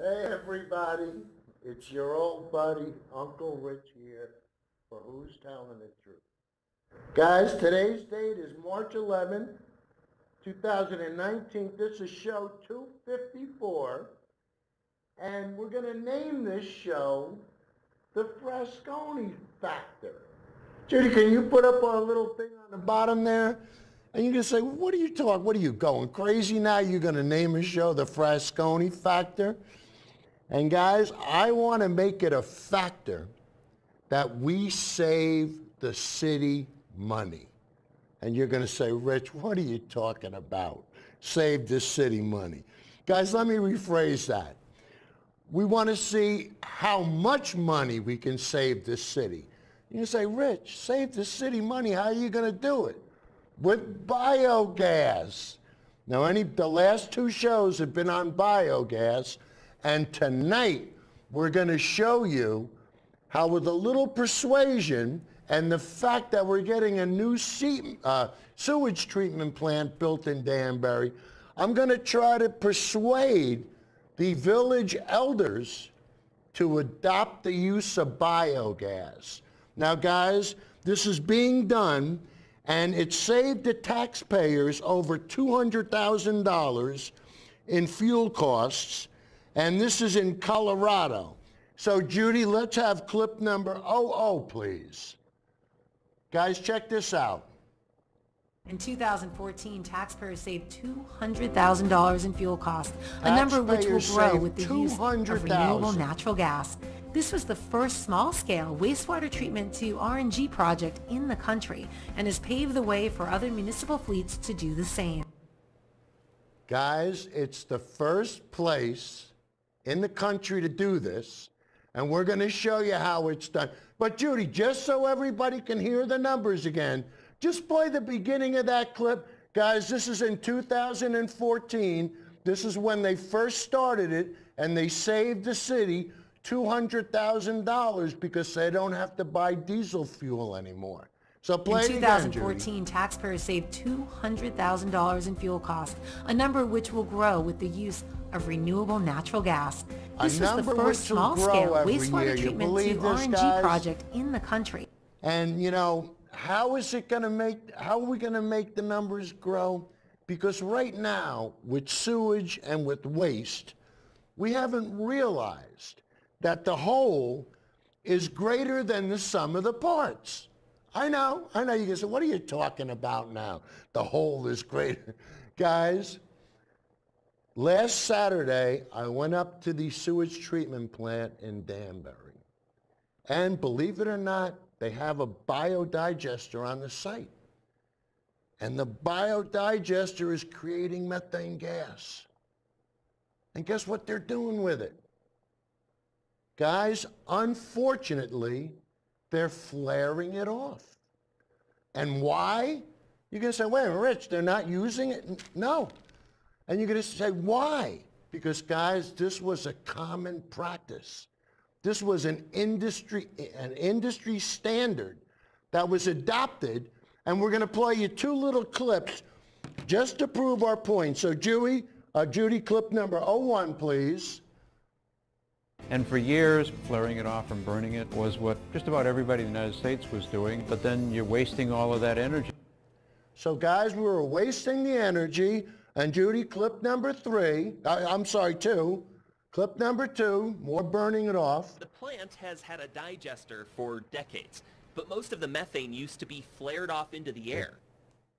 Hey everybody, it's your old buddy, Uncle Rich here, for Who's Telling the Truth. Guys, today's date is March 11th, 2019. This is show 254, and we're going to name this show the Frascone Factor. Judy, can you put up our little thing on the bottom there? And you're going to say, what are you talking? What are you going crazy now? You're going to name a show the Frascone Factor? And guys, I want to make it a factor that we save the city money. And you're going to say, Rich, what are you talking about? Save the city money. Guys, let me rephrase that. We want to see how much money we can save this city. You say, Rich, save the city money. How are you going to do it? With biogas. Now, the last two shows have been on biogas. And tonight, we're going to show you how, with a little persuasion and the fact that we're getting a new sewage treatment plant built in Danbury, I'm going to try to persuade the village elders to adopt the use of biogas. Now, guys, this is being done, and it saved the taxpayers over $200,000 in fuel costs. And this is in Colorado. So, Judy, let's have clip number 00, please. Guys, check this out. In 2014, taxpayers saved $200,000 in fuel costs, a number which will grow with the use of renewable natural gas. This was the first small-scale wastewater treatment to RNG project in the country and has paved the way for other municipal fleets to do the same. Guys, it's the first place in the country to do this, and we're going to show you how it's done. But Judy, just so everybody can hear the numbers again, just play the beginning of that clip. Guys, this is in 2014. This is when they first started it, and they saved the city $200,000 because they don't have to buy diesel fuel anymore. So play it again, Judy. In 2014, taxpayers saved $200,000 in fuel costs, a number which will grow with the use of renewable natural gas. This was the first small-scale wastewater treatment to RNG project in the country. And you know, how are we going to make the numbers grow? Because right now, with sewage and with waste, we haven't realized that the whole is greater than the sum of the parts. I know, you can say, what are you talking about now? The whole is greater. Guys, last Saturday, I went up to the sewage treatment plant in Danbury. And believe it or not, they have a biodigester on the site. And the biodigester is creating methane gas. And guess what they're doing with it? Guys, unfortunately, they're flaring it off. And why? You're going to say, wait a minute, Rich, they're not using it? No. And you're going to say, why? Because, guys, this was a common practice. This was an industry standard that was adopted, and we're going to play you two little clips just to prove our point. So, Judy, clip number 01, please. And for years, flaring it off and burning it was what just about everybody in the United States was doing, but then you're wasting all of that energy. So guys, we were wasting the energy, and Judy, clip number 2. Clip number 2, more burning it off. The plant has had a digester for decades, but most of the methane used to be flared off into the air.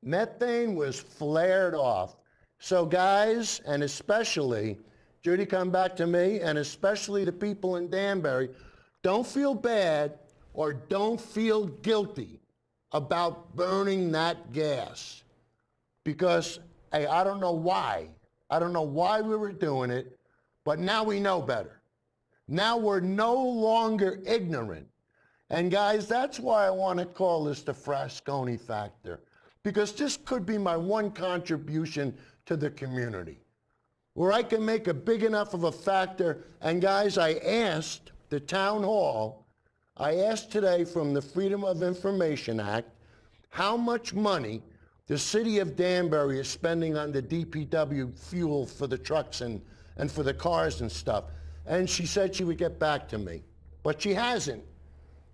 Methane was flared off. So guys, and especially, Judy, come back to me, and especially the people in Danbury, don't feel bad or don't feel guilty about burning that gas. Because, hey, I don't know why. I don't know why we were doing it, but now we know better. Now we're no longer ignorant. And guys, that's why I want to call this the Frascone Factor, because this could be my one contribution to the community, where I can make a big enough of a factor. And guys, I asked the town hall, I asked today from the Freedom of Information Act, how much money the city of Danbury is spending on the DPW fuel for the trucks and for the cars and stuff. and she said she would get back to me, but she hasn't.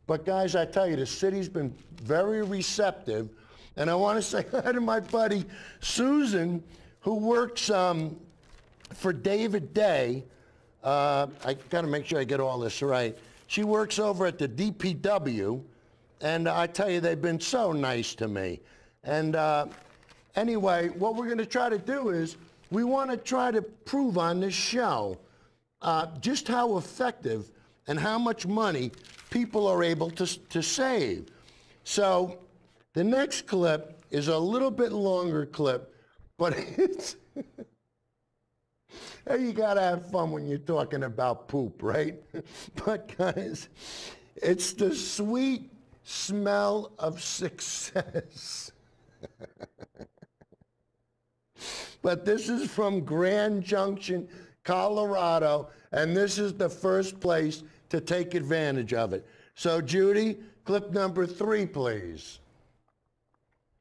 But guys, I tell you, the city's been very receptive, and I want to say hi to my buddy Susan, who works for David Day. I got to make sure I get all this right. She works over at the DPW, and I tell you, they've been so nice to me. And anyway, what we're going to try to do is we want to try to prove on this show just how effective and how much money people are able to save. So the next clip is a little bit longer clip, but it's hey, you gotta have fun when you're talking about poop, right? But guys, it's the sweet smell of success. But this is from Grand Junction, Colorado, and this is the first place to take advantage of it. So Judy, clip number 3, please.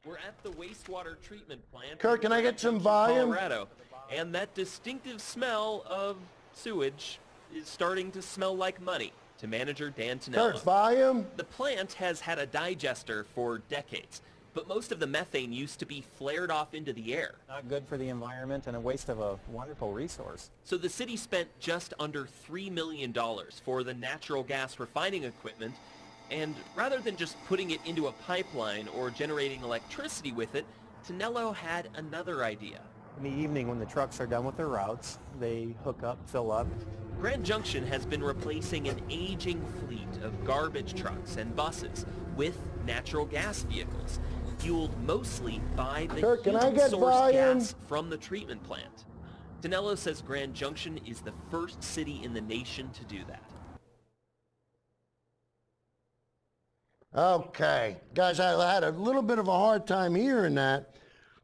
We're at the wastewater treatment plant. Kurt, can I get some volume? Colorado, and that distinctive smell of sewage is starting to smell like money to manager Dan Tonello. Kurt, volume? The plant has had a digester for decades, but most of the methane used to be flared off into the air. Not good for the environment and a waste of a wonderful resource. So the city spent just under $3 million for the natural gas refining equipment, and rather than just putting it into a pipeline or generating electricity with it, Tonello had another idea. In the evening when the trucks are done with their routes, they hook up, fill up. Grand Junction has been replacing an aging fleet of garbage trucks and buses with natural gas vehicles, fueled mostly by the Kurt, can I heat get source volume? gas from the treatment plant. Tonello says Grand Junction is the first city in the nation to do that. Okay, guys, I had a little bit of a hard time hearing that,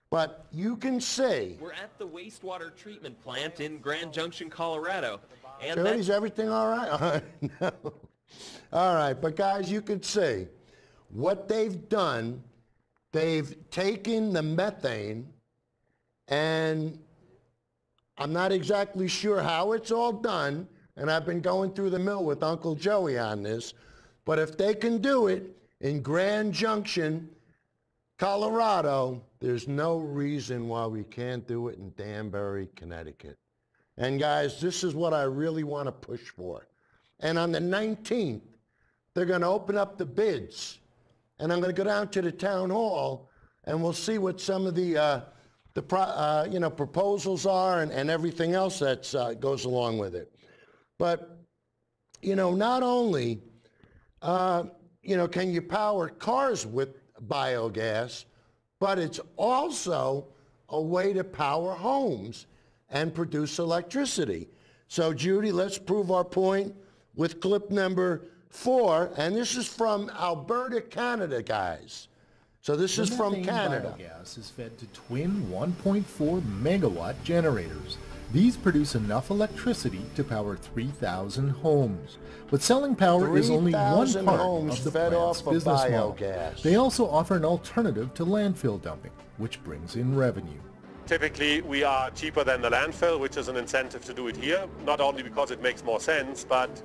but you can see. We're at the wastewater treatment plant in Grand Junction, Colorado. And Judy, is everything all right? No. All right, but guys, you can see what they've done. They've taken the methane, and I'm not exactly sure how it's all done, and I've been going through the mill with Uncle Joey on this, but if they can do it in Grand Junction, Colorado, there's no reason why we can't do it in Danbury, Connecticut. And guys, this is what I really want to push for. And on the 19th, they're going to open up the bids. And I'm going to go down to the town hall, and we'll see what some of the proposals are and everything else that goes along with it. But, not only, can you power cars with biogas, but it's also a way to power homes and produce electricity. So Judy, let's prove our point with clip number 4, and this is from Alberta, Canada, guys. So this is from Canada. Biogas is fed to twin 1.4 megawatt generators. These produce enough electricity to power 3,000 homes. But selling power is only one part of the plant's business model. They also offer an alternative to landfill dumping, which brings in revenue. Typically, we are cheaper than the landfill, which is an incentive to do it here, not only because it makes more sense, but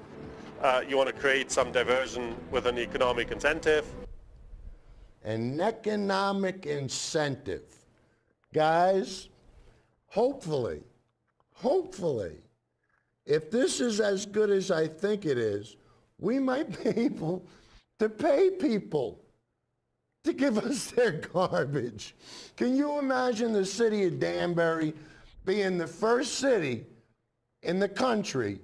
you want to create some diversion with an economic incentive. An economic incentive. Guys, hopefully, if this is as good as I think it is, we might be able to pay people to give us their garbage. Can you imagine the city of Danbury being the first city in the country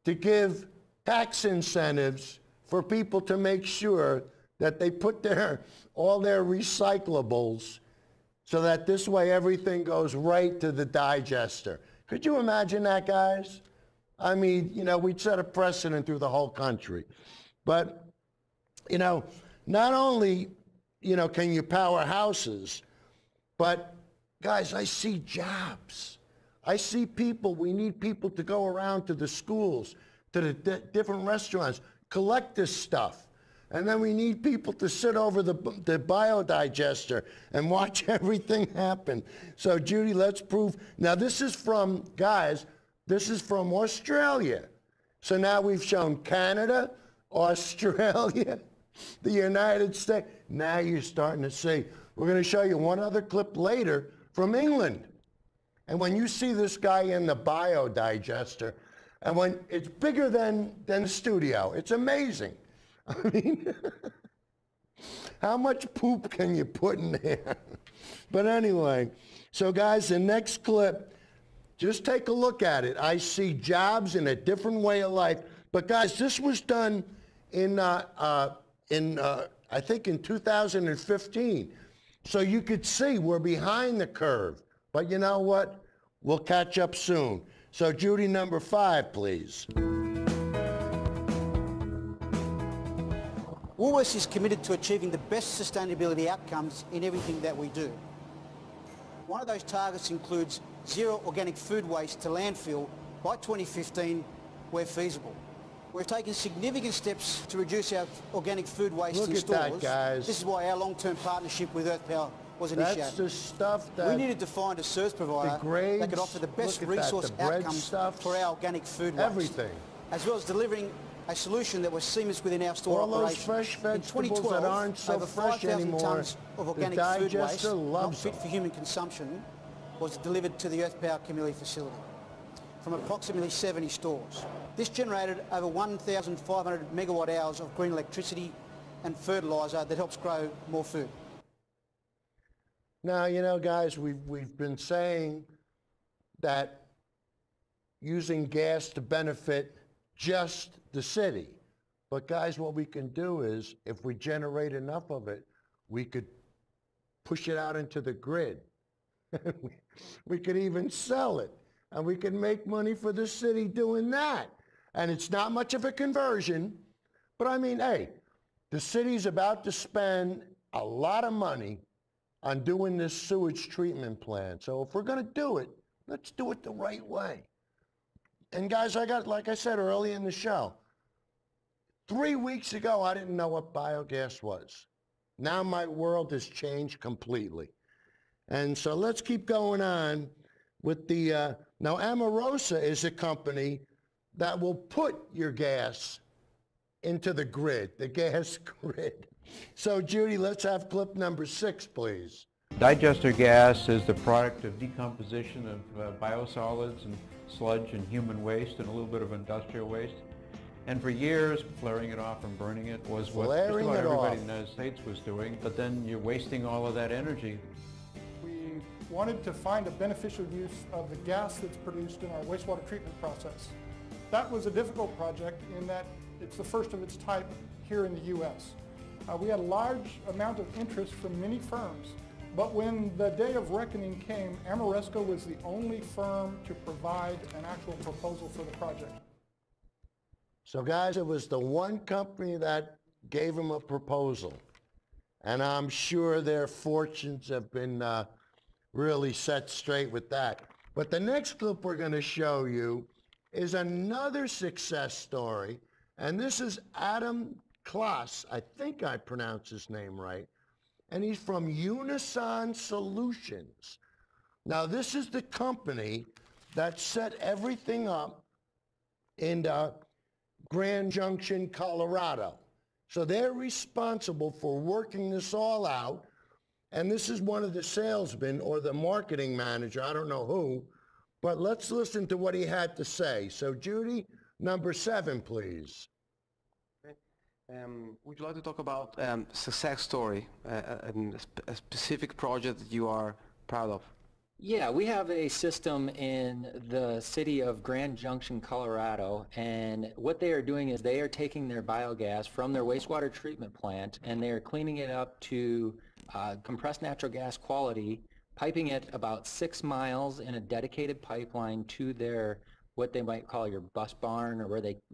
to give tax incentives for people to make sure that they put all their recyclables so that this way everything goes right to the digester? Could you imagine that, guys? I mean, we'd set a precedent through the whole country. But, not only can you power houses, but guys, I see jobs. I see people. We need people to go around to the schools, to the different restaurants, collect this stuff. And then we need people to sit over the biodigester and watch everything happen. So Judy, let's prove. Now this is from, guys, this is from Australia. So now we've shown Canada, Australia, the United States. Now you're starting to see. We're going to show you one other clip later from England. And when you see this guy in the biodigester, and when it's bigger than the studio, it's amazing. I mean, how much poop can you put in there? But anyway, so guys, the next clip, just take a look at it. I see jobs in a different way of life. But guys, this was done I think in 2015. So you could see we're behind the curve. But you know what? We'll catch up soon. So Judy, number 5, please. Woolworths is committed to achieving the best sustainability outcomes in everything that we do. One of those targets includes zero organic food waste to landfill by 2015 where feasible. We're taking significant steps to reduce our organic food waste in stores. Look at that, guys. This is why our long-term partnership with Earth Power was initiated. That's the stuff that... We needed to find a service provider that could offer the best resource outcomes for our organic food waste. Everything. As well as delivering a solution that was seamless within our store operation. All those fresh vegetables that aren't so fresh anymore, tons of organic food waste, not fit for human consumption, was delivered to the Earth Power community facility from approximately 70 stores. This generated over 1,500 megawatt hours of green electricity and fertiliser that helps grow more food. Now, you know, guys, we've been saying that using gas to benefit just the city. But guys, what we can do is, if we generate enough of it, we could push it out into the grid. We could even sell it, and we could make money for the city doing that. And it's not much of a conversion, but I mean, hey, the city's about to spend a lot of money on doing this sewage treatment plant. So if we're going to do it, let's do it the right way. And guys, like I said early in the show, 3 weeks ago, I didn't know what biogas was. Now my world has changed completely. And so let's keep going on with the, now Amorosa is a company that will put your gas into the grid, the gas grid. So Judy, let's have clip number 6, please. Digester gas is the product of decomposition of biosolids and sludge and human waste and a little bit of industrial waste. And for years, flaring it off and burning it was what just about everybody in the United States was doing, but then you're wasting all of that energy. We wanted to find a beneficial use of the gas that's produced in our wastewater treatment process. That was a difficult project in that it's the first of its type here in the U.S. We had a large amount of interest from many firms, but when the day of reckoning came, Ameresco was the only firm to provide an actual proposal for the project. So guys, it was the one company that gave them a proposal. And I'm sure their fortunes have been really set straight with that. But the next clip we're going to show you is another success story. And this is Adam Klaas. I think I pronounced his name right. And he's from Unison Solutions. Now, this is the company that set everything up in Grand Junction, Colorado. So they're responsible for working this all out. And this is one of the salesmen or the marketing manager, I don't know who, but let's listen to what he had to say. So Judy, number 7, please. Would you like to talk about success story, a specific project that you are proud of? Yeah, we have a system in the city of Grand Junction, Colorado, and what they are doing is they are taking their biogas from their wastewater treatment plant and they are cleaning it up to compressed natural gas quality, piping it about 6 miles in a dedicated pipeline to their what they might call your bus barn, or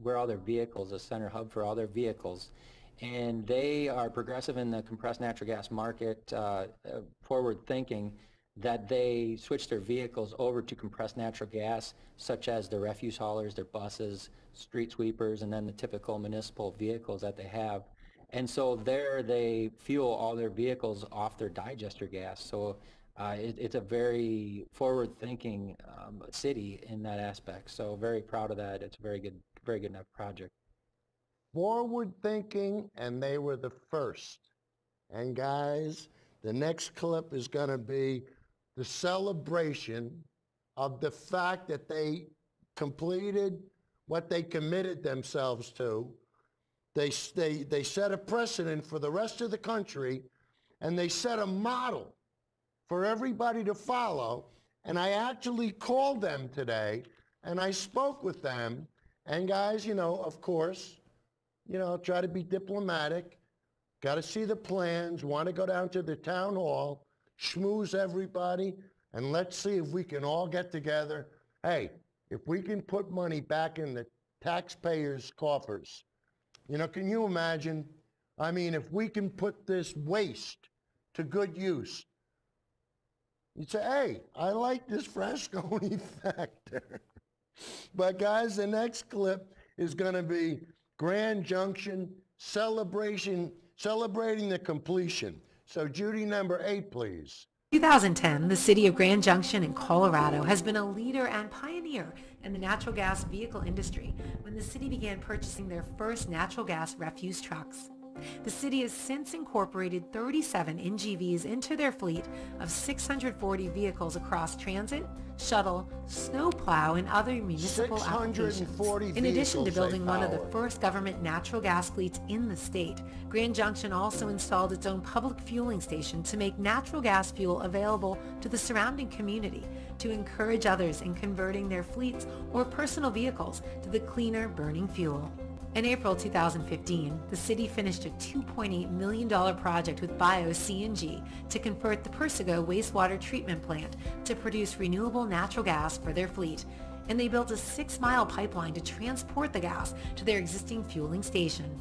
where all their vehicles, a center hub for all their vehicles. And they are progressive in the compressed natural gas market, forward thinking, that they switch their vehicles over to compressed natural gas, such as their refuse haulers, their buses, street sweepers, and then the typical municipal vehicles that they have. And so there they fuel all their vehicles off their digester gas. So it's a very forward-thinking city in that aspect. So very proud of that. It's a very good very good enough project. Forward thinking, and they were the first. And guys, the next clip is going to be the celebration of the fact that they completed what they committed themselves to. They set a precedent for the rest of the country, and they set a model for everybody to follow. And I actually called them today, and I spoke with them. And guys, you know, of course, you know, try to be diplomatic, got to see the plans, want to go down to the town hall, schmooze everybody, and let's see if we can all get together. Hey, if we can put money back in the taxpayers' coffers, you know, can you imagine? I mean, if we can put this waste to good use, you'd say, hey, I like this Frascone factor. But guys, the next clip is going to be Grand Junction celebrating the completion. So Judy, number 8, please. 2010, the city of Grand Junction in Colorado has been a leader and pioneer in the natural gas vehicle industry when the city began purchasing their first natural gas refuse trucks. The city has since incorporated 37 NGVs into their fleet of 640 vehicles across transit, shuttle, snowplow, and other municipal applications. In addition to building one of the first government natural gas fleets in the state, Grand Junction also installed its own public fueling station to make natural gas fuel available to the surrounding community to encourage others in converting their fleets or personal vehicles to the cleaner burning fuel. In April 2015, the city finished a $2.8 million project with Bio-CNG to convert the Persigo wastewater treatment plant to produce renewable natural gas for their fleet, and they built a 6-mile pipeline to transport the gas to their existing fueling station.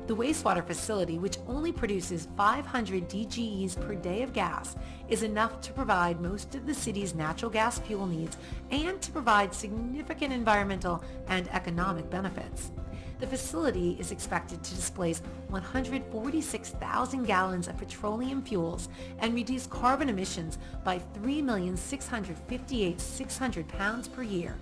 The wastewater facility, which only produces 500 DGEs per day of gas, is enough to provide most of the city's natural gas fuel needs and to provide significant environmental and economic benefits. The facility is expected to displace 146,000 gallons of petroleum fuels and reduce carbon emissions by 3,658,600 pounds per year.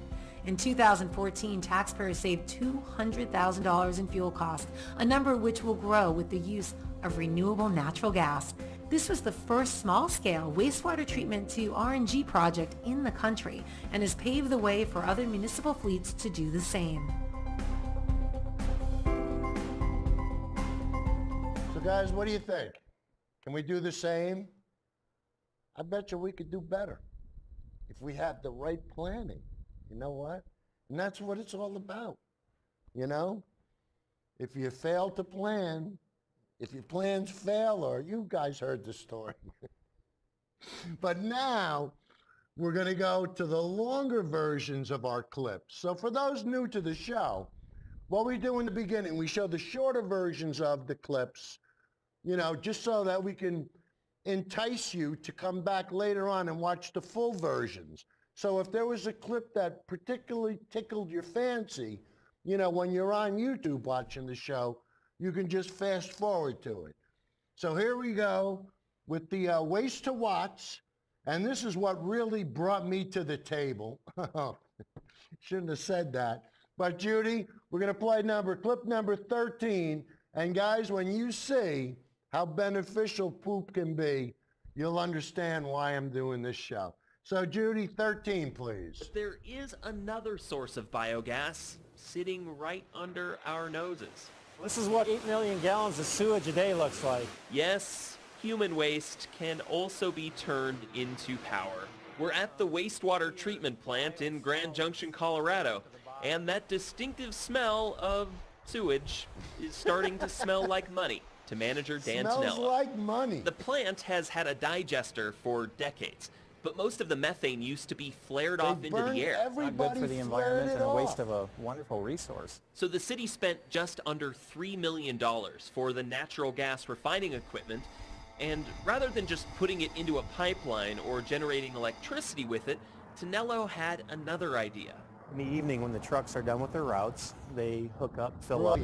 In 2014, taxpayers saved $200,000 in fuel costs, a number which will grow with the use of renewable natural gas. This was the first small-scale wastewater treatment to RNG project in the country and has paved the way for other municipal fleets to do the same. So guys, what do you think? Can we do the same? I bet you we could do better if we have the right planning. You know what? And that's what it's all about. You know? If you fail to plan, if your plans fail, or you guys heard the story. But now, we're going to go to the longer versions of our clips. So for those new to the show, what we do in the beginning, we show the shorter versions of the clips, you know, just so that we can entice you to come back later on and watch the full versions. So if there was a clip that particularly tickled your fancy, you know, when you're on YouTube watching the show, you can just fast forward to it. So here we go with the waste to watts, and this is what really brought me to the table. Shouldn't have said that. But Judy, we're going to play clip number 13, and guys, when you see how beneficial poop can be, you'll understand why I'm doing this show. So Judy, 13, please. There is another source of biogas sitting right under our noses. This is what 8 million gallons of sewage a day looks like. Yes, human waste can also be turned into power. We're at the wastewater treatment plant in Grand Junction, Colorado, and that distinctive smell of sewage is starting to smell like money to manager Dan Tonello. Smells like money. The plant has had a digester for decades, but most of the methane used to be flared off into the air. Not good for the environment and a waste of a wonderful resource. So the city spent just under $3 million for the natural gas refining equipment, and rather than just putting it into a pipeline or generating electricity with it, Tonello had another idea. In the evening when the trucks are done with their routes, they hook up, fill up.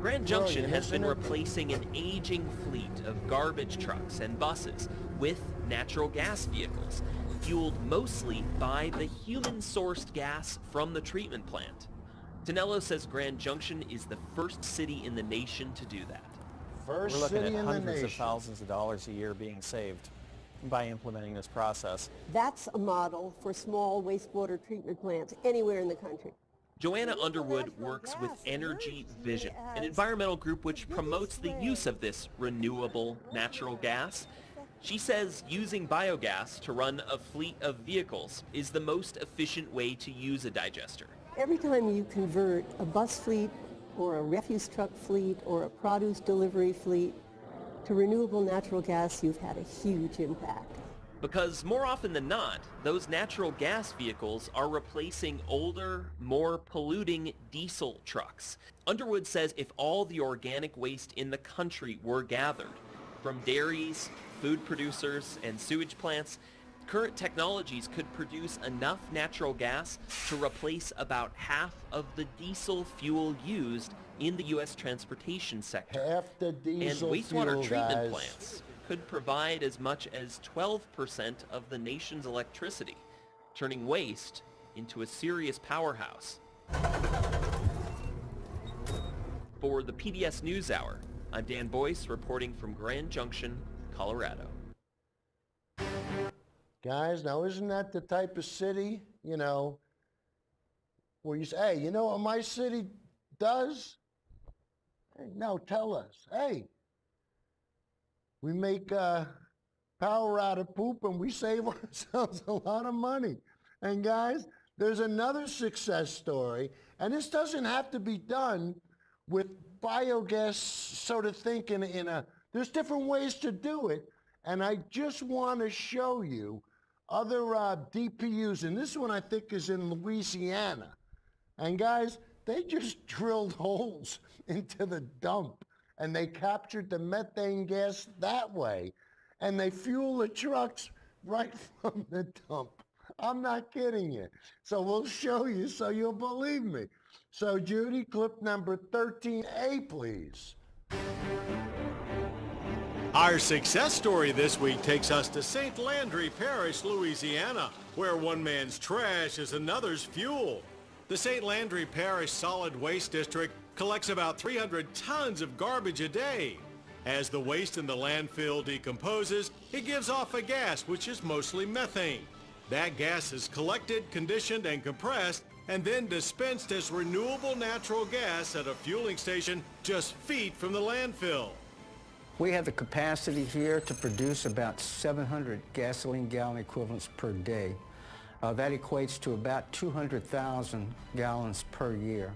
Grand Junction has been replacing an aging fleet of garbage trucks and buses with natural gas vehicles, fueled mostly by the human-sourced gas from the treatment plant. Tonello says Grand Junction is the first city in the nation to do that. We're looking at hundreds of thousands of dollars a year being saved by implementing this process. That's a model for small wastewater treatment plants anywhere in the country. Joanna Underwood works with Energy Vision, an environmental group which promotes the use of this renewable natural gas. She says using biogas to run a fleet of vehicles is the most efficient way to use a digester. Every time you convert a bus fleet or a refuse truck fleet or a produce delivery fleet to renewable natural gas, you've had a huge impact. Because more often than not, those natural gas vehicles are replacing older, more polluting diesel trucks. Underwood says if all the organic waste in the country were gathered from dairies, food producers, and sewage plants, current technologies could produce enough natural gas to replace about half of the diesel fuel used in the U.S. transportation sector. Half the diesel and wastewater fuel, treatment guys. plants could provide as much as 12% of the nation's electricity, turning waste into a serious powerhouse. For the PBS NewsHour, I'm Dan Boyce reporting from Grand Junction, Colorado. Guys, now isn't that the type of city, you know, where you say, hey, you know what my city does? Hey, no, tell us. Hey, we make power out of poop and we save ourselves a lot of money. And guys, there's another success story, and this doesn't have to be done with biogas, so to think there's different ways to do it. And I just want to show you other DPUs, and this one I think is in Louisiana. And guys, they just drilled holes into the dump and they captured the methane gas that way. And they fuel the trucks right from the dump. I'm not kidding you. So we'll show you so you'll believe me. So Judy, clip number 13A, please. Our success story this week takes us to St. Landry Parish, Louisiana, where one man's trash is another's fuel. The St. Landry Parish Solid Waste District collects about 300 tons of garbage a day. As the waste in the landfill decomposes, it gives off a gas which is mostly methane. That gas is collected, conditioned, and compressed, and then dispensed as renewable natural gas at a fueling station just feet from the landfill. We have the capacity here to produce about 700 gasoline gallon equivalents per day. That equates to about 200,000 gallons per year,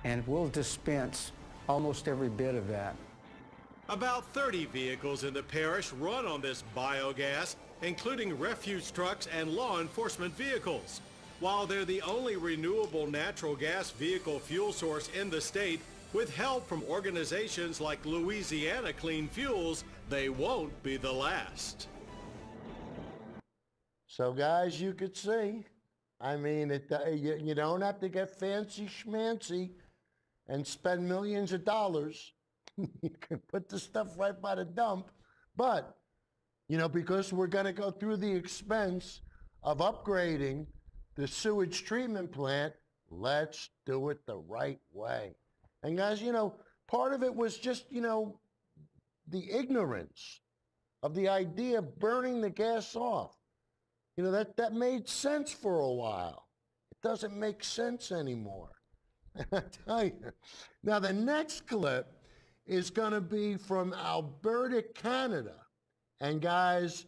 and we'll dispense almost every bit of that. About 30 vehicles in the parish run on this biogas, including refuse trucks and law enforcement vehicles. While they're the only renewable natural gas vehicle fuel source in the state, with help from organizations like Louisiana Clean Fuels, they won't be the last. So guys, you could see, I mean, you don't have to get fancy schmancy and spend millions of dollars. You can put the stuff right by the dump. But, you know, because we're going to go through the expense of upgrading the sewage treatment plant, let's do it the right way. And guys, you know, part of it was just, you know, the ignorance of the idea of burning the gas off. You know, that made sense for a while. It doesn't make sense anymore. I tell you. Now, the next clip is going to be from Alberta, Canada. And guys,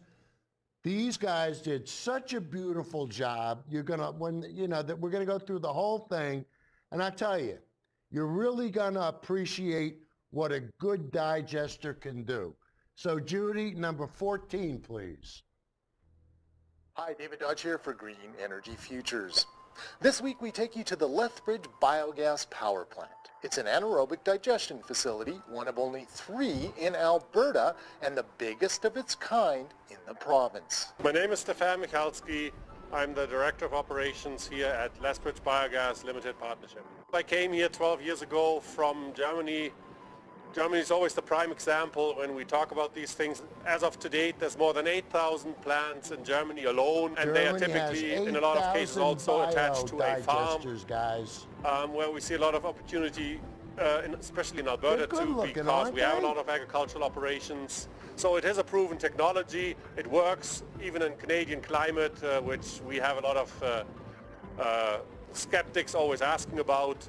these guys did such a beautiful job. You're going to, we're going to go through the whole thing. And I tell you, you're really going to appreciate what a good digester can do. So Judy, number 14, please. Hi, David Dodge here for Green Energy Futures. This week we take you to the Lethbridge Biogas Power Plant. It's an anaerobic digestion facility, one of only 3 in Alberta, and the biggest of its kind in the province. My name is Stefan Michalski. I'm the Director of Operations here at Lethbridge Biogas Limited Partnership. I came here 12 years ago from Germany Germany is always the prime example when we talk about these things. As of today, there's more than 8,000 plants in Germany alone, and they are typically, in a lot of cases, also attached to a farm, guys. Where we see a lot of opportunity, especially in Alberta too, because we have a lot of agricultural operations. So it is a proven technology. It works even in Canadian climate, which we have a lot of skeptics always asking about.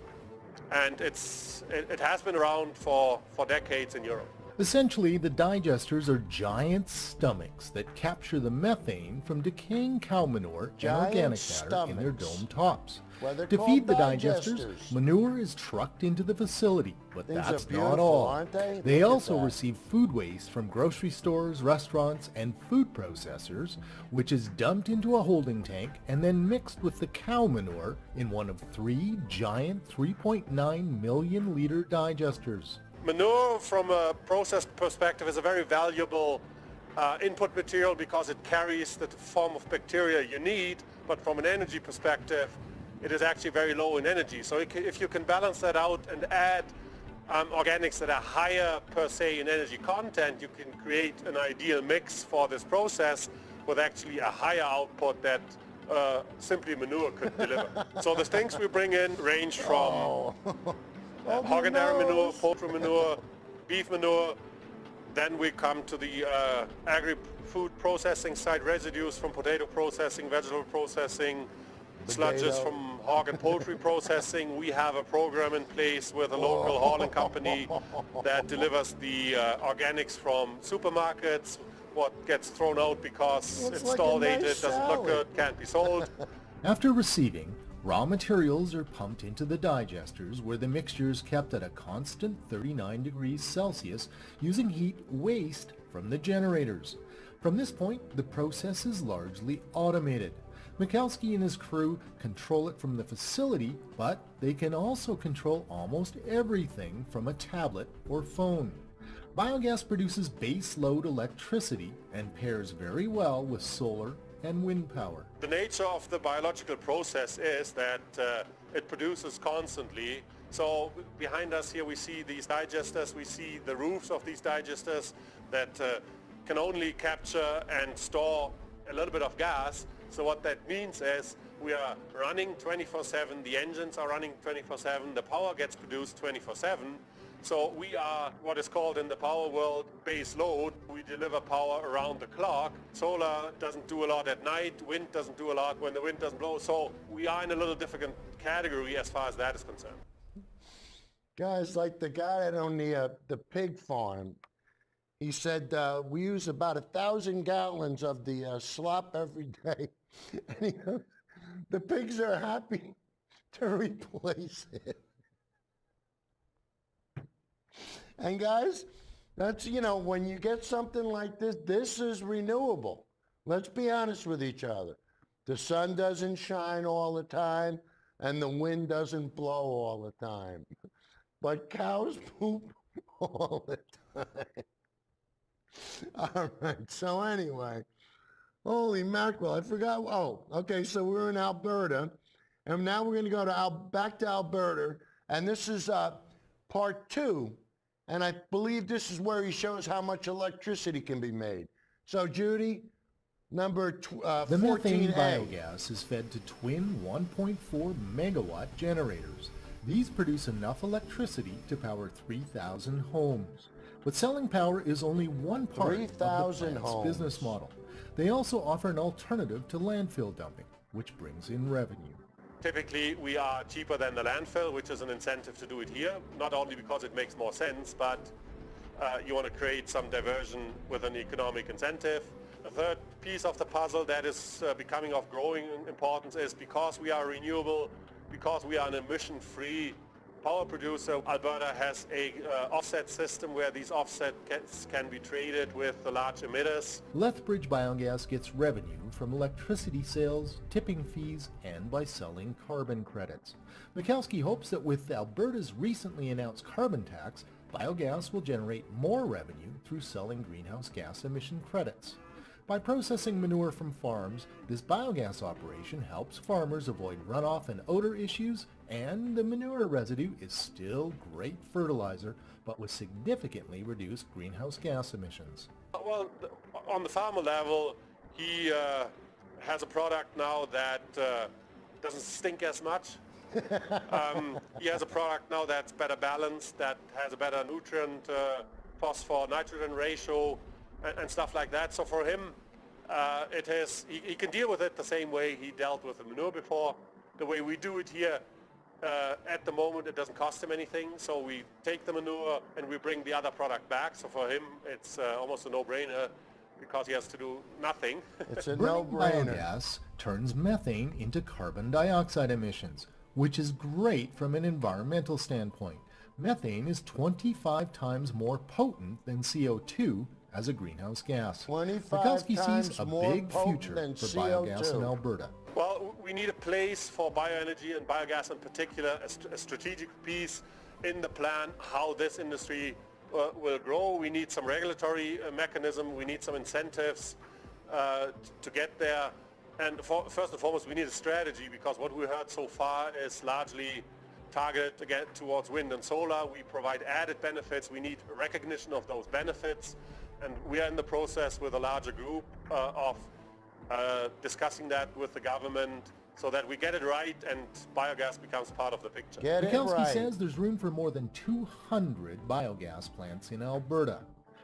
And it has been around for decades in Europe. Essentially, the digesters are giant stomachs that capture the methane from decaying cow manure and organic matter in their dome tops. To feed the digesters, manure is trucked into the facility, but that's not all. Aren't they? They also receive food waste from grocery stores, restaurants, and food processors, which is dumped into a holding tank and then mixed with the cow manure in one of 3 giant 3.9 million liter digesters. Manure, from a process perspective, is a very valuable input material because it carries the form of bacteria you need, but from an energy perspective, it is actually very low in energy. So if you can balance that out and add organics that are higher per se in energy content, you can create an ideal mix for this process with actually a higher output that simply manure could deliver. So the things we bring in range from hog and dairy manure, poultry manure, beef manure. Then we come to the agri-food processing side, residues from potato processing, vegetable processing, sludges from hog and poultry processing. We have a program in place with a local hauling company that delivers the organics from supermarkets. What gets thrown out because it's stall dated, doesn't look good, can't be sold. After receiving, raw materials are pumped into the digesters where the mixture is kept at a constant 39 degrees Celsius using heat waste from the generators. From this point, the process is largely automated. Michalski and his crew control it from the facility, but they can also control almost everything from a tablet or phone. Biogas produces base load electricity and pairs very well with solar and wind power. The nature of the biological process is that it produces constantly. So behind us here we see these digesters, we see the roofs of these digesters that can only capture and store a little bit of gas. So what that means is we are running 24/7, the engines are running 24/7, the power gets produced 24/7. So we are what is called in the power world base load. We deliver power around the clock. Solar doesn't do a lot at night, wind doesn't do a lot when the wind doesn't blow. So we are in a little different category as far as that is concerned. Guys, like the guy that owned the pig farm, he said we use about 1,000 gallons of the slop every day. And the pigs are happy to replace it. And guys, that's, when you get something like this, this is renewable. Let's be honest with each other. The sun doesn't shine all the time and the wind doesn't blow all the time. But cows poop all the time. All right, so anyway, holy mackerel, I forgot. Oh, okay, so we're in Alberta, and now we're going to go back to Alberta, and this is part 2, and I believe this is where he shows how much electricity can be made. So, Judy, number 14A. The methane biogas is fed to twin 1.4 megawatt generators. These produce enough electricity to power 3,000 homes. But selling power is only one part of the plant's business model. They also offer an alternative to landfill dumping, which brings in revenue. Typically, we are cheaper than the landfill, which is an incentive to do it here, not only because it makes more sense, but you want to create some diversion with an economic incentive. The third piece of the puzzle that is becoming of growing importance is because we are renewable, because we are an emission-free power producer, Alberta has a offset system where these offsets can be traded with the large emitters. Lethbridge Biogas gets revenue from electricity sales, tipping fees, and by selling carbon credits. Michalski hopes that with Alberta's recently announced carbon tax, biogas will generate more revenue through selling greenhouse gas emission credits. By processing manure from farms, this biogas operation helps farmers avoid runoff and odor issues, and the manure residue is still great fertilizer, but with significantly reduced greenhouse gas emissions. Well, on the farmer level, he has a product now that doesn't stink as much. He has a product now that's better balanced, that has a better nutrient, phosphor, nitrogen ratio, and stuff like that. So for him, he can deal with it the same way he dealt with the manure before. The way we do it here, at the moment, it doesn't cost him anything. So we take the manure and we bring the other product back. So for him, it's almost a no-brainer because he has to do nothing. It's a no-brainer. Biogas turns methane into carbon dioxide emissions, which is great from an environmental standpoint. Methane is 25 times more potent than CO2 as a greenhouse gas. 25 times sees a more big potent future than for CO2. biogas in Alberta. Well, we need a place for bioenergy and biogas in particular, a strategic piece in the plan how this industry will grow. We need some regulatory mechanism, we need some incentives to get there. And first and foremost, we need a strategy, because what we heard so far is largely targeted again towards wind and solar. We provide added benefits. We need recognition of those benefits. And we are in the process with a larger group of discussing that with the government so that we get it right and biogas becomes part of the picture. Bukowski says there's room for more than 200 biogas plants in Alberta.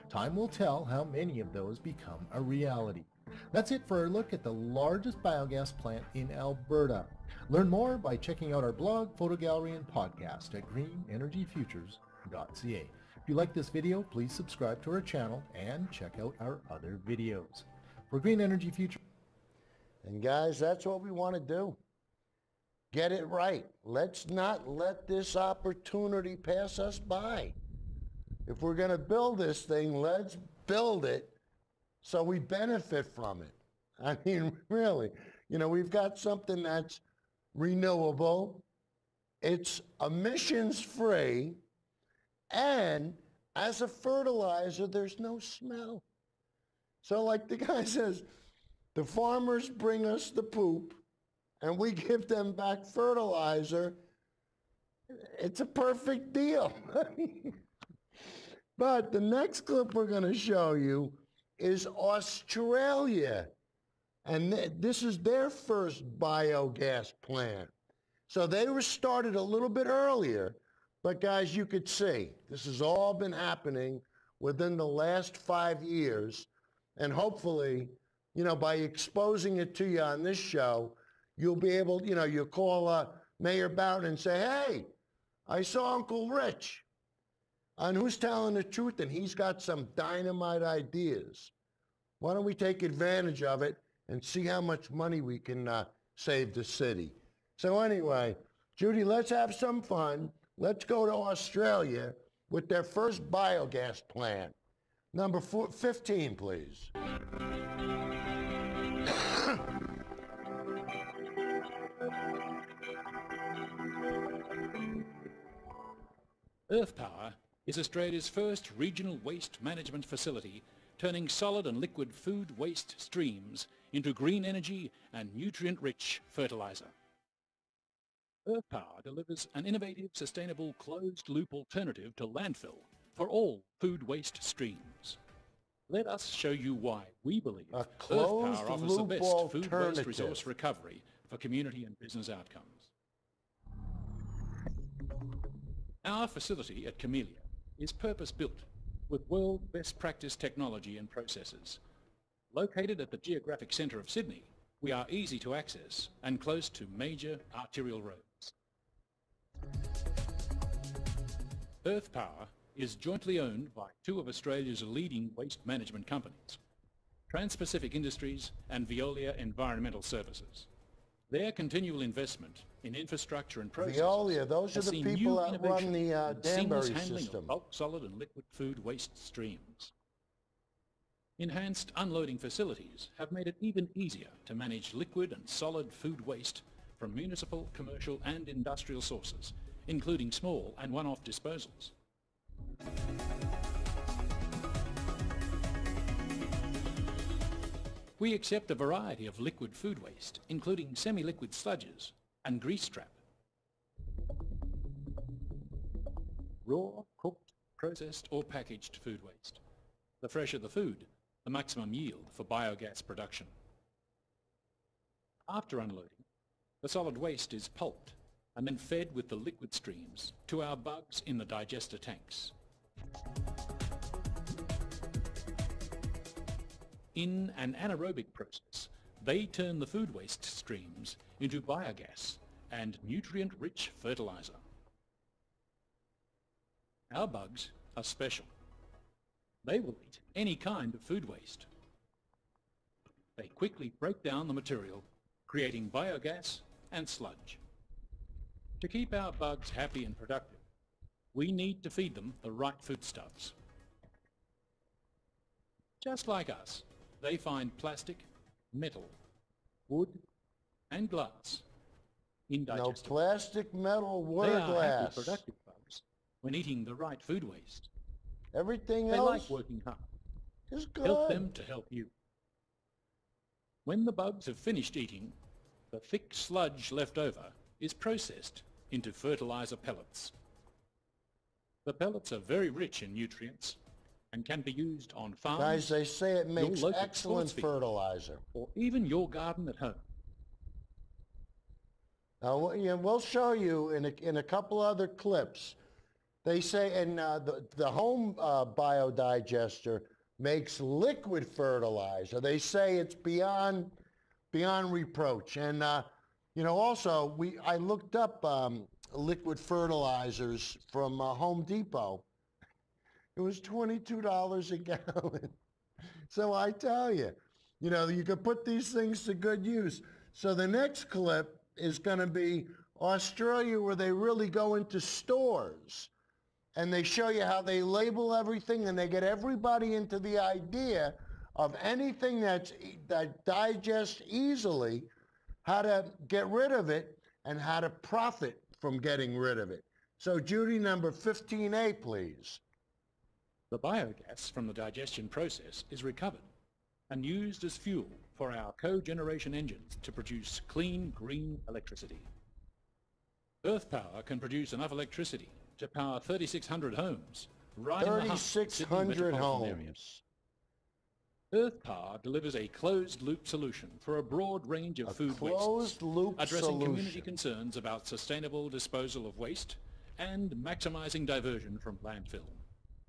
Time will tell how many of those become a reality. That's it for our look at the largest biogas plant in Alberta. Learn more by checking out our blog, photo gallery, and podcast at greenenergyfutures.ca. If you like this video, please subscribe to our channel and check out our other videos. For Green Energy Future. And guys, that's what we want to do. Get it right. Let's not let this opportunity pass us by. If we're going to build this thing, let's build it so we benefit from it. I mean, really, you know, we've got something that's renewable, it's emissions free, and as a fertilizer, there's no smell. So like the guy says, the farmers bring us the poop and we give them back fertilizer. It's a perfect deal. But the next clip we're going to show you is Australia. And this is their first biogas plant. So they were started a little bit earlier, but guys, you could see this has all been happening within the last 5 years. And hopefully, you know, by exposing it to you on this show, you'll be able, you know, you'll call Mayor Bowden and say, hey, I saw Uncle Rich. And who's telling the truth? And he's got some dynamite ideas. Why don't we take advantage of it and see how much money we can save the city? So anyway, Judy, let's have some fun. Let's go to Australia with their first biogas plant. Number 15, please. Earth Power is Australia's first regional waste management facility, turning solid and liquid food waste streams into green energy and nutrient-rich fertilizer. Earth Power delivers an innovative, sustainable, closed-loop alternative to landfill for all food waste streams. Let us show you why we believe Earth Power offers the best food waste resource recovery for community and business outcomes. Our facility at Camellia is purpose-built with world best practice technology and processes. Located at the geographic centre of Sydney, we are easy to access and close to major arterial roads. Earth Power is jointly owned by two of Australia's leading waste management companies, Trans-Pacific Industries and Veolia Environmental Services. Their continual investment in infrastructure and processes Veolia, those are the people that run the Danbury system. Of bulk, solid and liquid food waste streams. Enhanced unloading facilities have made it even easier to manage liquid and solid food waste from municipal, commercial and industrial sources, including small and one-off disposals. We accept a variety of liquid food waste, including semi-liquid sludges and grease trap. Raw, cooked, processed or packaged food waste. The fresher the food, the maximum yield for biogas production. After unloading, the solid waste is pulped and then fed with the liquid streams to our bugs in the digester tanks. In an anaerobic process, they turn the food waste streams into biogas and nutrient-rich fertilizer. Our bugs are special. They will eat any kind of food waste. They quickly break down the material, creating biogas and sludge. To keep our bugs happy and productive, we need to feed them the right foodstuffs. Just like us, they find plastic, metal, wood and glass in digestible. No plastic, metal, wood, they or are glass. happy, productive bugs when eating the right food waste. Everything they else like working hard. is good. Help them to help you. When the bugs have finished eating, the thick sludge left over is processed into fertilizer pellets. The pellets are very rich in nutrients and can be used on farms. Guys, they say it makes excellent fertilizer. Or even your garden at home. Now, we'll show you in a couple other clips. They say, and the home biodigester makes liquid fertilizer. They say it's beyond reproach. And also I looked up liquid fertilizers from Home Depot. It was $22 a gallon. So I tell you, you can put these things to good use. So the next clip is going to be Australia, where they really go into stores and they show you how they label everything, and they get everybody into the idea of anything that digests easily, how to get rid of it and how to profit from getting rid of it. So Judy, number 15A, please. The biogas from the digestion process is recovered and used as fuel for our cogeneration engines to produce clean, green electricity. Earth Power can produce enough electricity to power 3,600 homes right in the heart of Sydney metropolitan areas. Earth Power delivers a closed-loop solution for a broad range of food wastes, addressing community concerns about sustainable disposal of waste and maximizing diversion from landfill.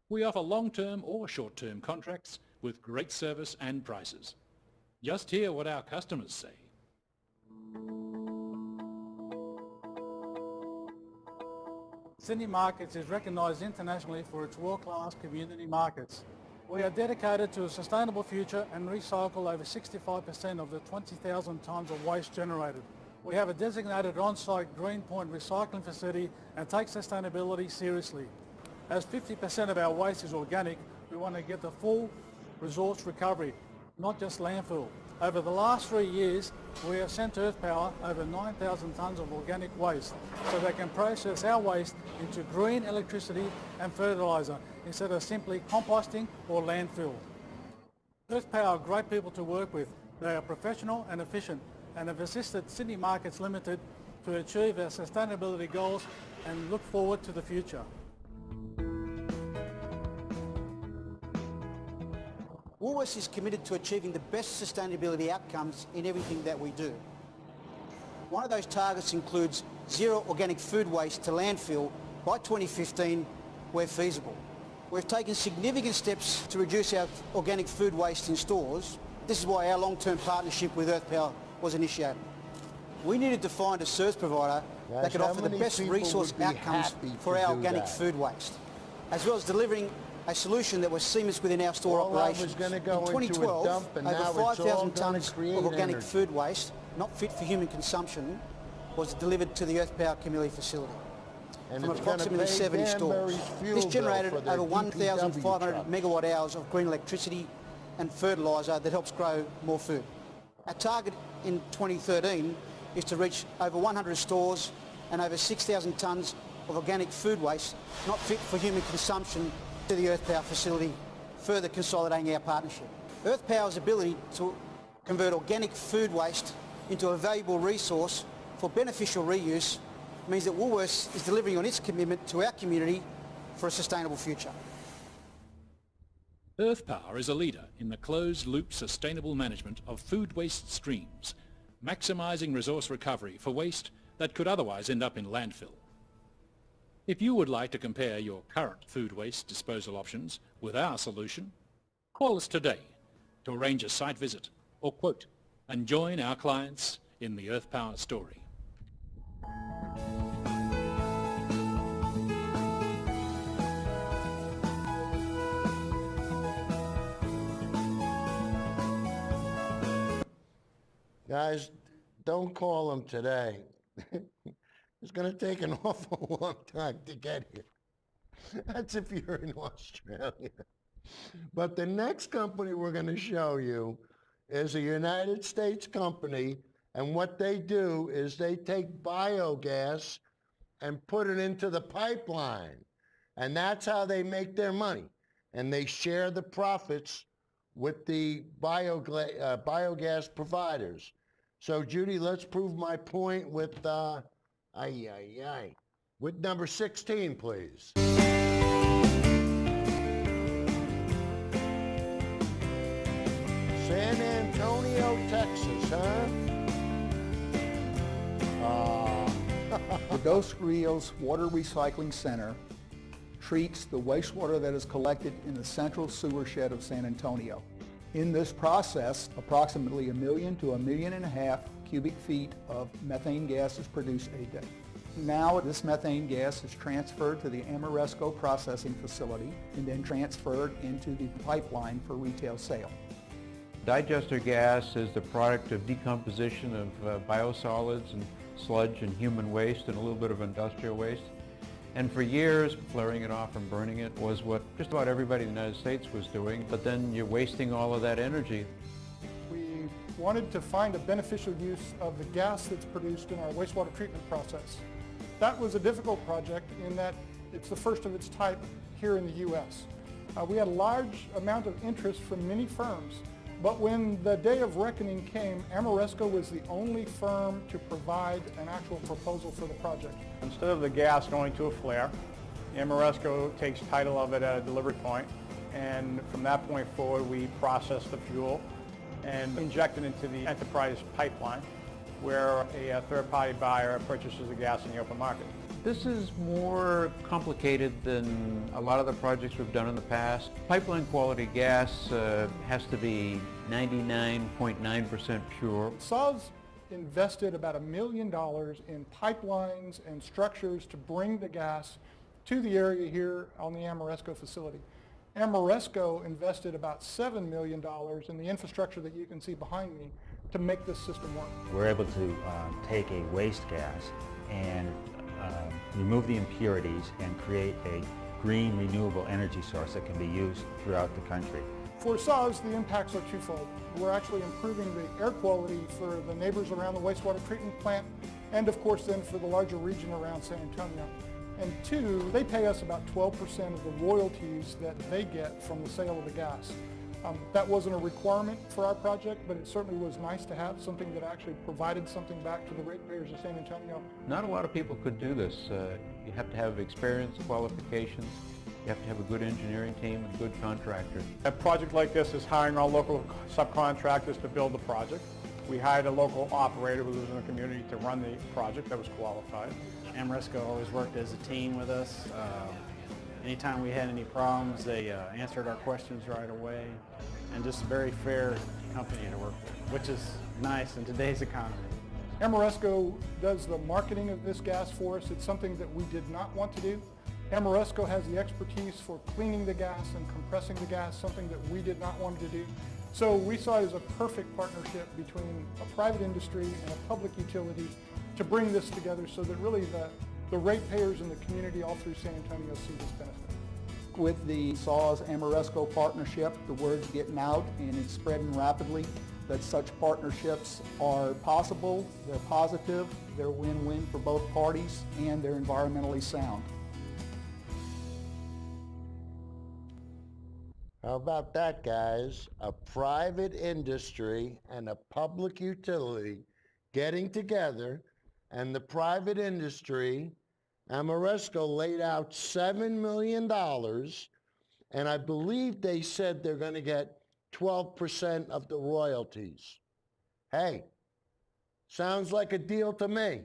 We offer long-term or short-term contracts with great service and prices. Just hear what our customers say. Sydney Markets is recognised internationally for its world-class community markets. We are dedicated to a sustainable future and recycle over 65% of the 20,000 tonnes of waste generated. We have a designated on-site Greenpoint recycling facility and take sustainability seriously. As 50% of our waste is organic, we want to get the full resource recovery, not just landfill. Over the last 3 years, we have sent Earth Power over 9,000 tonnes of organic waste, so they can process our waste into green electricity and fertiliser instead of simply composting or landfill. Earth Power are great people to work with. They are professional and efficient and have assisted Sydney Markets Limited to achieve our sustainability goals and look forward to the future. Woolworths is committed to achieving the best sustainability outcomes in everything that we do. One of those targets includes zero organic food waste to landfill by 2015 where feasible. We've taken significant steps to reduce our organic food waste in stores. This is why our long-term partnership with Earth Power was initiated. We needed to find a service provider that could offer the best resource outcomes for our organic food waste, as well as delivering a solution that was seamless within our store operations. In 2012, over 5,000 tonnes of organic food waste, not fit for human consumption, was delivered to the Earth Power community facility from approximately 70 stores. This generated over 1,500 megawatt hours of green electricity and fertiliser that helps grow more food. Our target in 2013 is to reach over 100 stores and over 6,000 tonnes of organic food waste, not fit for human consumption, to the Earth Power facility, further consolidating our partnership. Earth Power's ability to convert organic food waste into a valuable resource for beneficial reuse means that Woolworths is delivering on its commitment to our community for a sustainable future. Earth Power is a leader in the closed-loop sustainable management of food waste streams, maximising resource recovery for waste that could otherwise end up in landfill. If you would like to compare your current food waste disposal options with our solution, call us today to arrange a site visit or quote and join our clients in the Earth Power story. Guys, don't call him today. It's going to take an awful long time to get here. That's if you're in Australia. But the next company we're going to show you is a United States company, and what they do is they take biogas and put it into the pipeline, and that's how they make their money, and they share the profits with the biogas providers. So Judy, let's prove my point with with number 16, please. San Antonio, Texas, huh? The Dos Rios Water Recycling Center treats the wastewater that is collected in the central sewer shed of San Antonio. In this process, approximately 1 million to 1.5 million cubic feet of methane gas is produced a day. Now this methane gas is transferred to the Amoresco processing facility and then transferred into the pipeline for retail sale. Digester gas is the product of decomposition of biosolids and sludge and human waste and a little bit of industrial waste. And for years, flaring it off and burning it was what just about everybody in the United States was doing, but then you're wasting all of that energy. We wanted to find a beneficial use of the gas that's produced in our wastewater treatment process. That was a difficult project in that it's the first of its type here in the U.S. We had a large amount of interest from many firms, but when the day of reckoning came, Amoresco was the only firm to provide an actual proposal for the project. Instead of the gas going to a flare, Amoresco takes title of it at a delivery point, and from that point forward we process the fuel and inject it into the enterprise pipeline, where a third-party buyer purchases the gas in the open market. This is more complicated than a lot of the projects we've done in the past. Pipeline quality gas has to be 99.9% pure. SAWS invested about $1 million in pipelines and structures to bring the gas to the area here on the Amoresco facility. Amoresco invested about $7 million in the infrastructure that you can see behind me to make this system work. We're able to take a waste gas and remove the impurities and create a green renewable energy source that can be used throughout the country. For SAWS, the impacts are twofold. We're actually improving the air quality for the neighbors around the wastewater treatment plant, and of course then for the larger region around San Antonio. And two, they pay us about 12% of the royalties that they get from the sale of the gas. That wasn't a requirement for our project, but it certainly was nice to have something that actually provided something back to the ratepayers of San Antonio. Not a lot of people could do this. You have to have experience, qualifications. You have to have a good engineering team and good contractors. A project like this is hiring our local subcontractors to build the project. We hired a local operator who lives in the community to run the project that was qualified. Amoresco always worked as a team with us. Anytime we had any problems, they answered our questions right away, and just a very fair company to work with, which is nice in today's economy. Amoresco does the marketing of this gas for us. It's something that we did not want to do. Amoresco has the expertise for cleaning the gas and compressing the gas, something that we did not want to do. So we saw it as a perfect partnership between a private industry and a public utility to bring this together so that really the ratepayers in the community all through San Antonio see this benefit. With the SAWS Amoresco partnership, the word's getting out and it's spreading rapidly that such partnerships are possible, they're positive, they're win-win for both parties, and they're environmentally sound. How about that, guys? A private industry and a public utility getting together, and the private industry, Amoresco, laid out $7 million, and I believe they said they're going to get 12% of the royalties. Hey, sounds like a deal to me.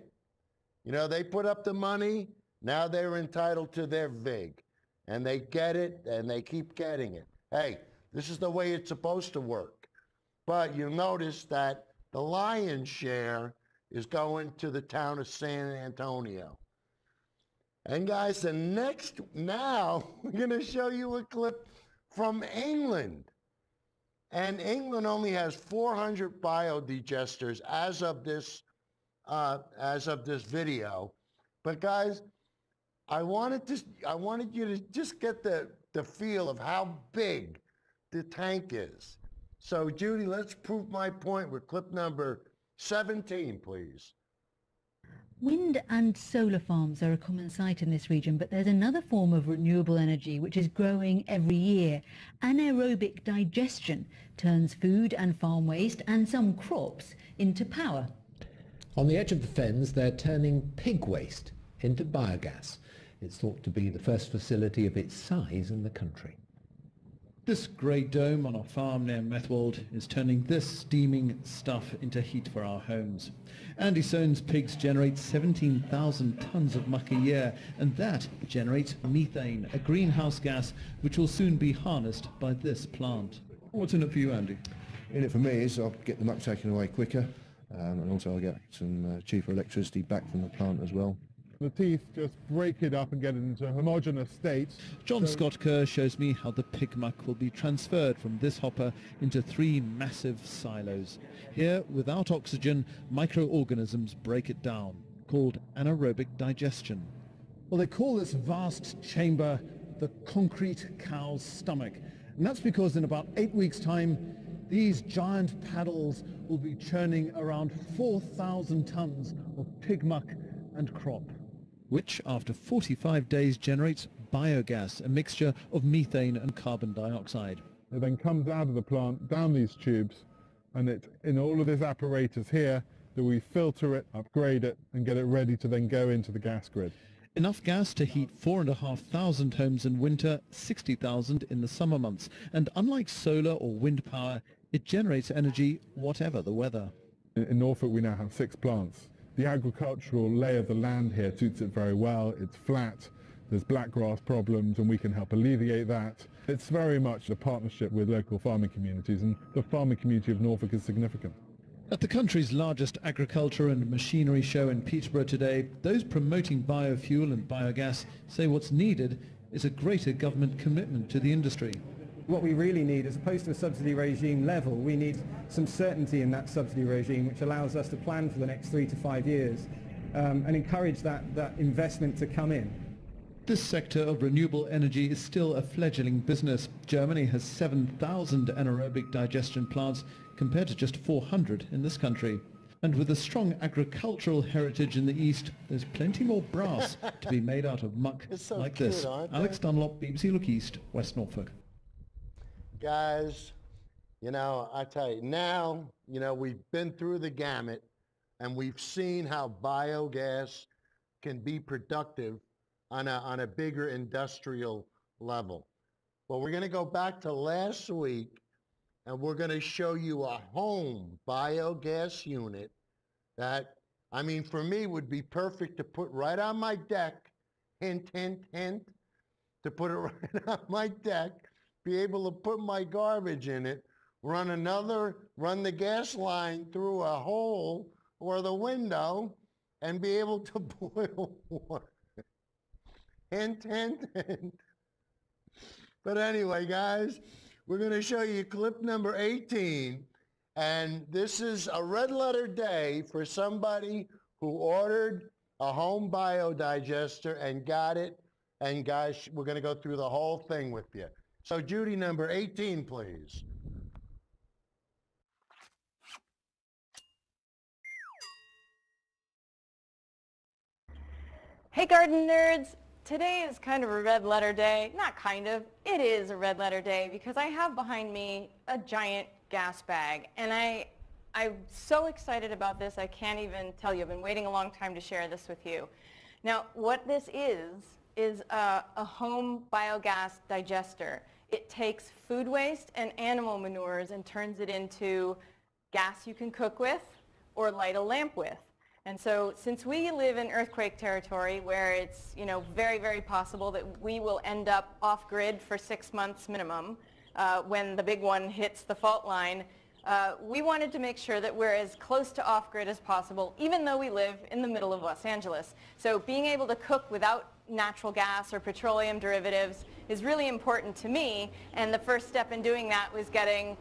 You know, they put up the money, now they're entitled to their VIG, and they get it, and they keep getting it. Hey, this is the way it's supposed to work. But you'll notice that the lion's share is going to the town of San Antonio. And guys, now we're going to show you a clip from England. And England only has 400 biodigesters as of this video. But guys, I wanted you to just get the feel of how big the tank is. So Judy, let's prove my point with clip number 17, please. Wind and solar farms are a common sight in this region, but there's another form of renewable energy which is growing every year. Anaerobic digestion turns food and farm waste and some crops into power. On the edge of the fens, they're turning pig waste into biogas. It's thought to be the first facility of its size in the country. This grey dome on a farm near Methwold is turning this steaming stuff into heat for our homes. Andy Soane's pigs generate 17,000 tonnes of muck a year, and that generates methane, a greenhouse gas which will soon be harnessed by this plant. What's in it for you, Andy? In it for me is I'll get the muck taken away quicker, and also I'll get some cheaper electricity back from the plant as well. The teeth just break it up and get it into a homogeneous state. John Scott Kerr shows me how the pig muck will be transferred from this hopper into 3 massive silos. Here, without oxygen, microorganisms break it down, called anaerobic digestion. Well, they call this vast chamber the concrete cow's stomach. And that's because in about 8 weeks' time, these giant paddles will be churning around 4,000 tons of pig muck and crop, which after 45 days generates biogas, a mixture of methane and carbon dioxide. It then comes out of the plant down these tubes, and it's in all of this apparatus here that we filter it, upgrade it, and get it ready to then go into the gas grid. Enough gas to heat 4,500 homes in winter, 60,000 in the summer months. And unlike solar or wind power, it generates energy whatever the weather. In Norfolk we now have 6 plants. The agricultural lay of the land here suits it very well. It's flat, there's blackgrass problems, and we can help alleviate that. It's very much a partnership with local farming communities, and the farming community of Norfolk is significant. At the country's largest agriculture and machinery show in Peterborough today, those promoting biofuel and biogas say what's needed is a greater government commitment to the industry. What we really need, as opposed to a subsidy regime level, we need some certainty in that subsidy regime which allows us to plan for the next 3 to 5 years and encourage that investment to come in. This sector of renewable energy is still a fledgling business. Germany has 7,000 anaerobic digestion plants compared to just 400 in this country. And with a strong agricultural heritage in the east, there's plenty more brass to be made out of muck so like cute, this. aren't they? Alex Dunlop, BBC Look East, West Norfolk. Guys, you know, I tell you, now, you know, we've been through the gamut and we've seen how biogas can be productive on a bigger industrial level. Well, we're going to go back to last week and we're going to show you a home biogas unit that, I mean, for me would be perfect to put right on my deck, hint, hint, hint, to put it right on my deck, be able to put my garbage in it, run the gas line through a hole or the window, and be able to boil water. Hint, hint, hint. But anyway, guys, we're going to show you clip number 18, and this is a red letter day for somebody who ordered a home biodigester and got it, and guys, we're going to go through the whole thing with you. So Judy, number 18, please. Hey garden nerds! today is kind of a red letter day. Not kind of, it is a red letter day because I have behind me a giant gas bag. And I'm so excited about this, I can't even tell you. I've been waiting a long time to share this with you. Now, what this is a home biogas digester. It takes food waste and animal manures and turns it into gas you can cook with or light a lamp with. And so since we live in earthquake territory where it's, you know, very, very possible that we will end up off-grid for 6 months minimum when the big one hits the fault line, we wanted to make sure that we're as close to off-grid as possible, even though we live in the middle of Los Angeles. So being able to cook without natural gas or petroleum derivatives is really important to me, and the first step in doing that was getting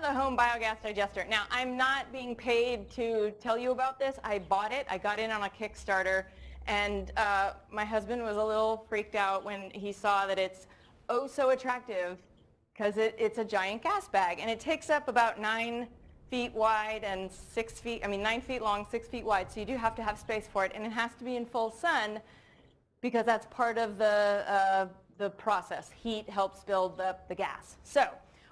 the home biogas digester. Now, I'm not being paid to tell you about this. I bought it. I got in on a Kickstarter, and my husband was a little freaked out when he saw that it's oh so attractive because it's a giant gas bag, and it takes up about 9 feet wide and 9 feet long, 6 feet wide, so you do have to have space for it, and it has to be in full sun because that's part of the process. Heat helps build the gas. So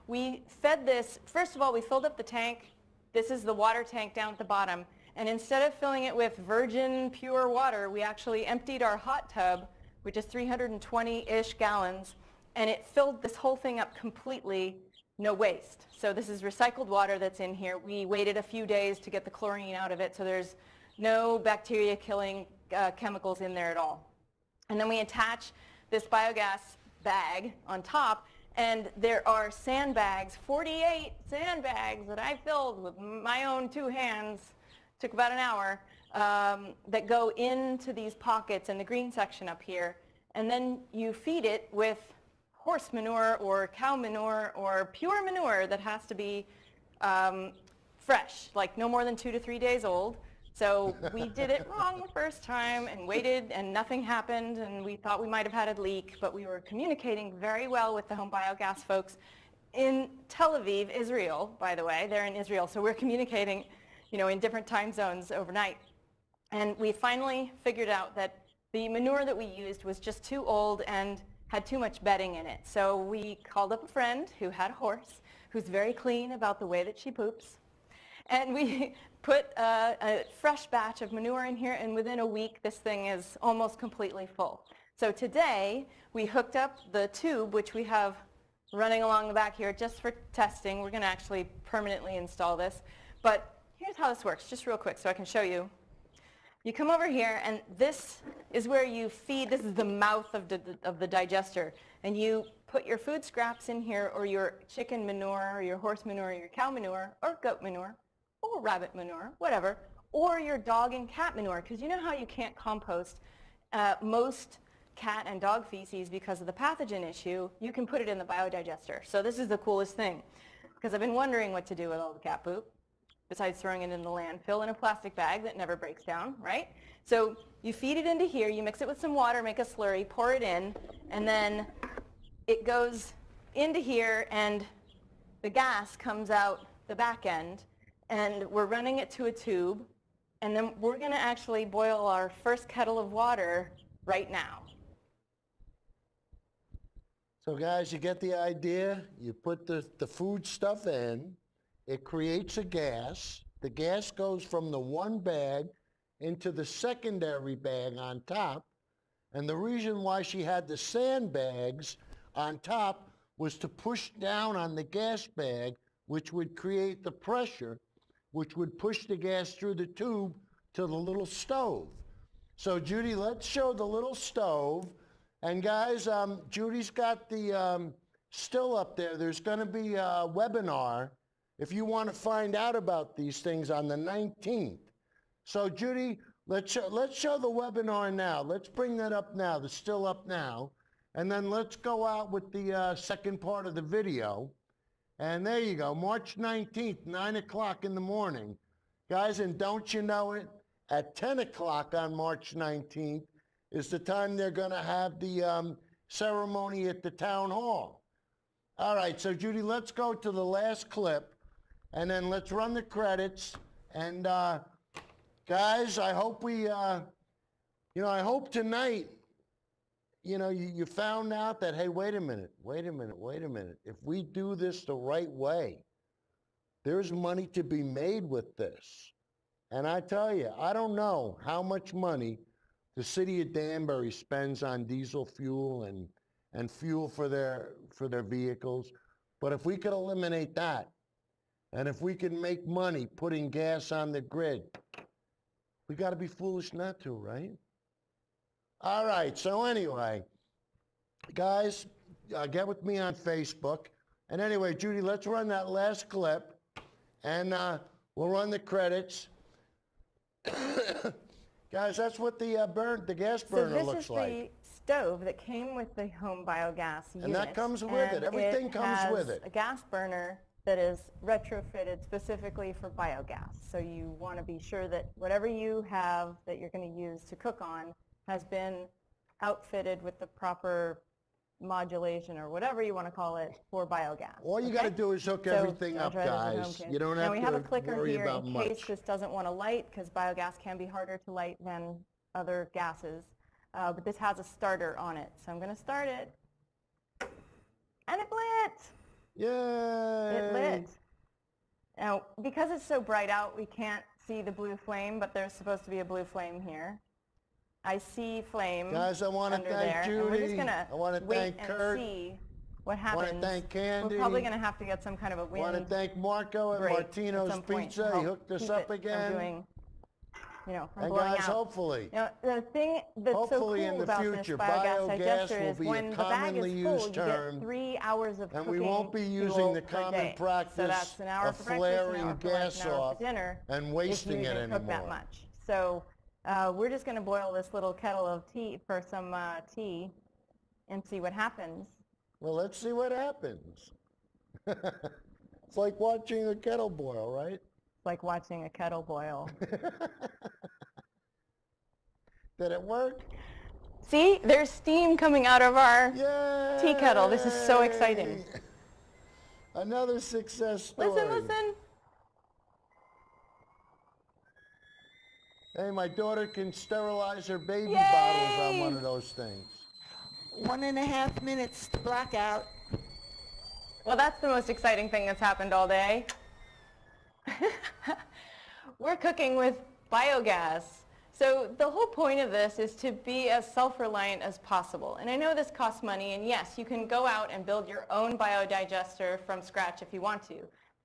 we fed this, first of all, we filled up the tank. This is the water tank down at the bottom. And instead of filling it with virgin pure water, we actually emptied our hot tub, which is 320-ish gallons, and it filled this whole thing up completely, no waste. So this is recycled water that's in here. We waited a few days to get the chlorine out of it, so there's no bacteria-killing chemicals in there at all. And then we attach this biogas bag on top, and there are sandbags, 48 sandbags that I filled with my own 2 hands, took about an hour, that go into these pockets in the green section up here. And then you feed it with horse manure or cow manure or pure manure that has to be fresh, like no more than 2 to 3 days old. So we did it wrong the first time and waited, and nothing happened, and we thought we might have had a leak, but we were communicating very well with the home biogas folks in Tel Aviv, Israel, by the way. They're in Israel, so we're communicating, you know, in different time zones overnight. And we finally figured out that the manure that we used was just too old and had too much bedding in it. So we called up a friend who had a horse, who's very clean about the way that she poops, and we put a fresh batch of manure in here, and within a week this thing is almost completely full. So today we hooked up the tube, which we have running along the back here just for testing. We're going to actually permanently install this. But here's how this works, just real quick so I can show you. You come over here, and this is where you feed. This is the mouth of the digester, and you put your food scraps in here, or your chicken manure, or your horse manure, or your cow manure, or goat manure, or rabbit manure, whatever, or your dog and cat manure, because you know how you can't compost most cat and dog feces because of the pathogen issue. You can put it in the biodigester. So this is the coolest thing, because I've been wondering what to do with all the cat poop, besides throwing it in the landfill in a plastic bag that never breaks down, right? So you feed it into here, you mix it with some water, make a slurry, pour it in, and then it goes into here, and the gas comes out the back end, and we're running it to a tube, and then we're going to actually boil our first kettle of water right now. So guys, you get the idea. You put the food stuff in. It creates a gas. The gas goes from the one bag into the secondary bag on top. And the reason why she had the sandbags on top was to push down on the gas bag, which would create the pressure, which would push the gas through the tube to the little stove. So Judy, let's show the little stove. And guys, Judy's got the still up there. There's going to be a webinar if you want to find out about these things on the 19th. So Judy, let's show the webinar now. Let's bring that up now. It's still up now. And then let's go out with the second part of the video. And there you go, March 19th, 9 o'clock in the morning. Guys, and don't you know it, at 10 o'clock on March 19th is the time they're going to have the ceremony at the town hall. All right, so Judy, let's go to the last clip, and then let's run the credits. And guys, I hope we, I hope tonight you know, you found out that, hey, wait a minute. If we do this the right way, there's money to be made with this. And I tell you, I don't know how much money the city of Danbury spends on diesel fuel and fuel for their vehicles. But if we could eliminate that, and if we can make money putting gas on the grid, we got to be foolish not to, right? All right, so anyway, guys, get with me on Facebook. And anyway, Judy, let's run that last clip, and we'll run the credits. Guys, that's what the gas burner looks like. So this is the stove that came with the home biogas unit. And that comes with it. Everything comes with it. A gas burner that is retrofitted specifically for biogas. So you want to be sure that whatever you have that you're going to use to cook on has been outfitted with the proper modulation or whatever you want to call it for biogas. All you got to do is hook everything up, guys. You don't have to worry about much. Now we have a clicker here in case this doesn't want to light, because biogas can be harder to light than other gases. But this has a starter on it. So I'm going to start it. And it lit! Yay! It lit. Now, because it's so bright out, we can't see the blue flame, but there's supposed to be a blue flame here. I see flame. Guys, I want to thank Judy. And we're just going I want to thank Kurt. See what happens. I want to thank Candy. We're probably going to have to get some kind of a wind. I want to thank Marco at Martino's Pizza. He hooked us up again. Doing, you know, and blowing guys, out. Hopefully, you know, the thing that's so cool in the about future, this biogas biogas digester will is be when a the bag commonly is full, used you term, get 3 hours of and cooking we won't be using fuel the per common day. practice so that's an hour of for breakfast, an flaring hour for gas lunch, an hour off for dinner and wasting it cook that anymore. much. So we're just going to boil this little kettle of tea for some tea and see what happens. Well, let's see what happens. It's like watching a kettle boil, right? It's like watching a kettle boil. Did it work? See, there's steam coming out of our tea kettle. This is so exciting. Another success story. Listen. Hey, my daughter can sterilize her baby bottles on one of those things. 1.5 minutes to blackout. Well, that's the most exciting thing that's happened all day. We're cooking with biogas. So the whole point of this is to be as self-reliant as possible. And I know this costs money, and yes, you can go out and build your own biodigester from scratch if you want to.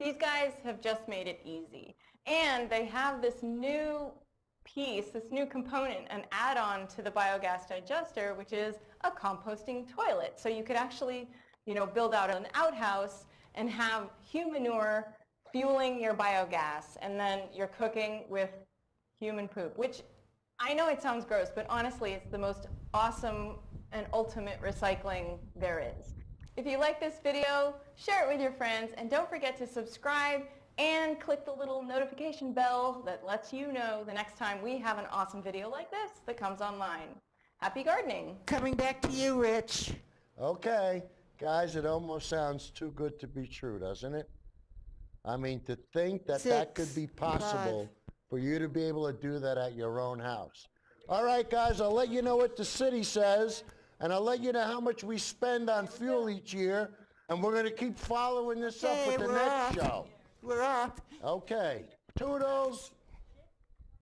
These guys have just made it easy. And they have this new piece, this new component, an add-on to the biogas digester, which is a composting toilet. So you could actually, you know, build out an outhouse and have human manure fueling your biogas, and then you're cooking with human poop, which I know it sounds gross, but honestly, it's the most awesome and ultimate recycling there is. If you like this video, share it with your friends, and don't forget to subscribe and click the little notification bell that lets you know the next time we have an awesome video like this that comes online. Happy gardening. Coming back to you, Rich. Okay. Guys, it almost sounds too good to be true, doesn't it? I mean, to think that that could be possible for you to be able to do that at your own house. All right, guys, I'll let you know what the city says, and I'll let you know how much we spend on fuel each year, and we're going to keep following this up with the next show. We're off. Okay. Toodles.